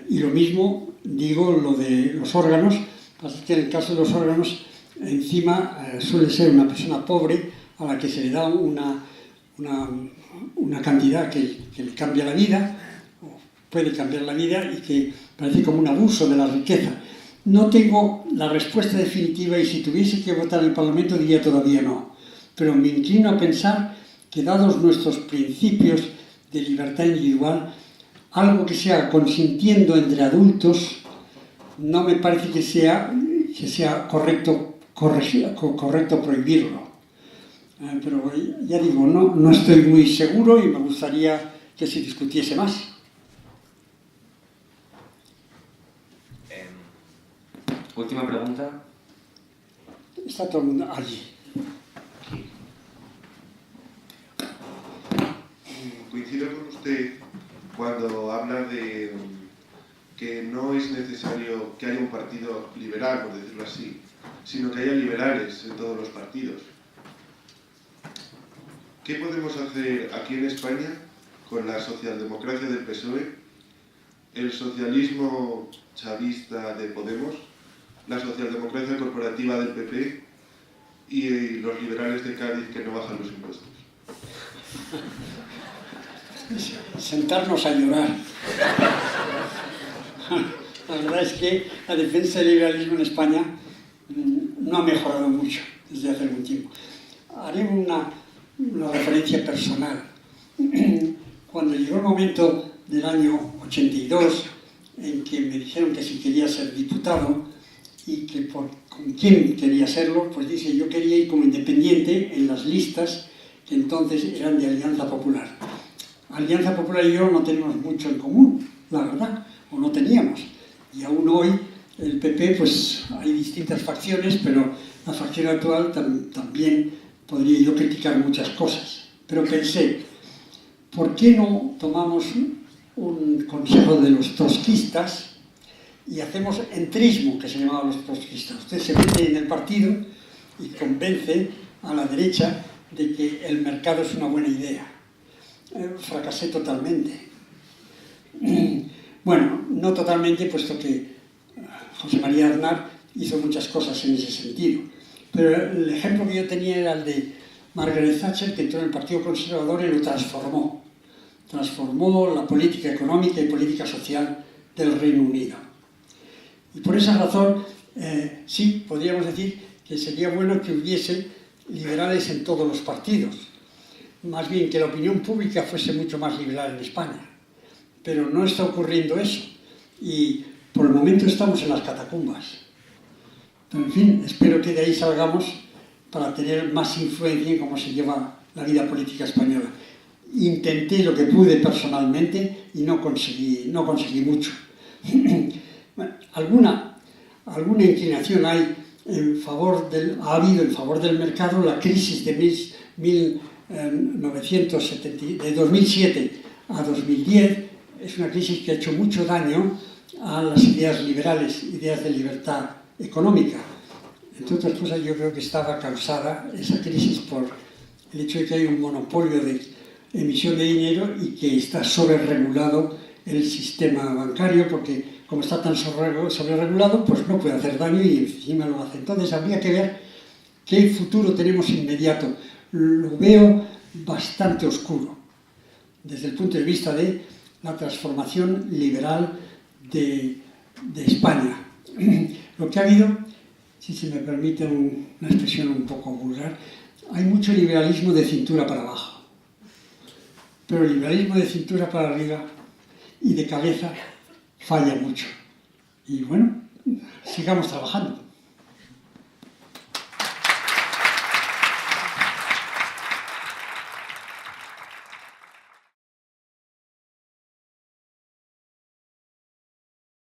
Y lo mismo digo lo de los órganos, pasa que en el caso de los órganos, encima suele ser una persona pobre a la que se le da una cantidad que le cambia la vida, o puede cambiar la vida, y que parece como un abuso de la riqueza. No tengo la respuesta definitiva, y si tuviese que votar en el Parlamento diría todavía no, pero me inclino a pensar que, dados nuestros principios de libertad individual, algo que sea consintiendo entre adultos, no me parece que sea correcto prohibirlo. Pero ya digo, no estoy muy seguro y me gustaría que se discutiese más. Última pregunta. Está todo el mundo allí. Coincido con usted cuando habla de que no es necesario que haya un partido liberal, por decirlo así, sino que haya liberales en todos los partidos. ¿Qué podemos hacer aquí en España con la socialdemocracia del PSOE, el socialismo chavista de Podemos, la socialdemocracia corporativa del PP y los liberales de Cádiz que no bajan los impuestos? Sentarnos a llorar. La verdad es que la defensa del liberalismo en España no ha mejorado mucho desde hace algún tiempo. Haré una referencia personal. Cuando llegó el momento del año 82 en que me dijeron que si quería ser diputado y que con quién quería serlo, pues dije yo quería ir como independiente en las listas que entonces eran de Alianza Popular. Alianza Popular y yo no tenemos mucho en común, la verdad, o no teníamos. Y aún hoy el PP, pues hay distintas facciones, pero la facción actual también podría yo criticar muchas cosas. Pero pensé, ¿por qué no tomamos un consejo de los trotskistas y hacemos entrismo, que se llamaba los trotskistas? Usted se mete en el partido y convence a la derecha de que el mercado es una buena idea. Fracasé totalmente. Bueno, no totalmente, puesto que José María Aznar hizo muchas cosas en ese sentido. Pero el ejemplo que yo tenía era el de Margaret Thatcher, que entró en el Partido Conservador y lo transformó. Transformó la política económica y política social del Reino Unido. Y por esa razón, sí, podríamos decir que sería bueno que hubiese liberales en todos los partidos. Más bien que la opinión pública fuese mucho más liberal en España. Pero no está ocurriendo eso. Y por el momento estamos en las catacumbas. Pero en fin, espero que de ahí salgamos para tener más influencia en cómo se lleva la vida política española. Intenté lo que pude personalmente y no conseguí mucho. Bueno, alguna inclinación hay ha habido en favor del mercado. La crisis de 2007 a 2010 es una crisis que ha hecho mucho daño a las ideas liberales, ideas de libertad económica. Entre otras cosas, yo creo que estaba causada esa crisis por el hecho de que hay un monopolio de emisión de dinero y que está sobreregulado el sistema bancario, porque como está tan sobreregulado, pues no puede hacer daño y encima lo hace. Entonces habría que ver qué futuro tenemos inmediato. Lo veo bastante oscuro desde el punto de vista de la transformación liberal de España. Lo que ha habido, si se me permite una expresión un poco vulgar, hay mucho liberalismo de cintura para abajo, pero el liberalismo de cintura para arriba y de cabeza falla mucho. Y bueno, sigamos trabajando.